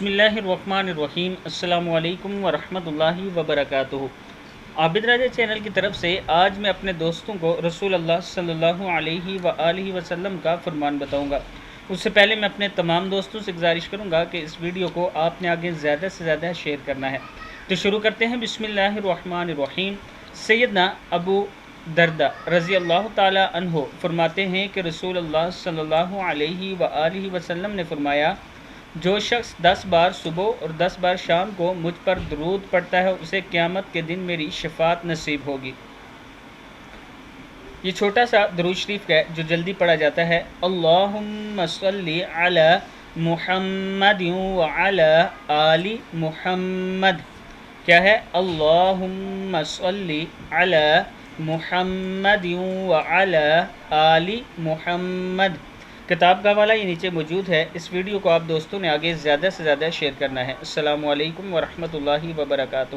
बिस्मिल्लाहिर्रहमानिर्रहीम अस्सलामु अलैकुम वरहमतुल्लाहि वबरकातुहू। आबिद राजा चैनल की तरफ से आज मैं अपने दोस्तों को रसूल अल्लाह सल्लल्लाहु अलैहि वआलिहि वसल्लम का फरमान बताऊंगा। उससे पहले मैं अपने तमाम दोस्तों से गुजारिश करूंगा कि इस वीडियो को आपने आगे ज़्यादा से ज़्यादा शेयर करना है। तो शुरू करते हैं। बिस्मिल्लाहिर्रहमानिर्रहीम। सैयदना अबू दर्दा रज़ी अल्लाह ताला अन्हो फरमाते हैं कि रसूल अल्लाह सल्लल्लाहु अलैहि वआलिहि वसल्लम ने फरमाया, जो शख्स 10 बार सुबह और 10 बार शाम को मुझ पर दरूद पढ़ता है उसे क़यामत के दिन मेरी शफ़ाअत नसीब होगी। ये छोटा सा दरूद शरीफ है जो जल्दी पढ़ा जाता है। अल्लाहुम्मा सल्ली अला मुहम्मद व अला आलि मुहम्मद। क्या है? अल्लाहुम्मा सल्ली अला मुहम्मद व अला आलि मुहम्मद। किताब का हवाला ये नीचे मौजूद है। इस वीडियो को आप दोस्तों ने आगे ज़्यादा से ज़्यादा शेयर करना है। अस्सलामु अलैकुम वरहमतुल्लाहि वबरकातुहू।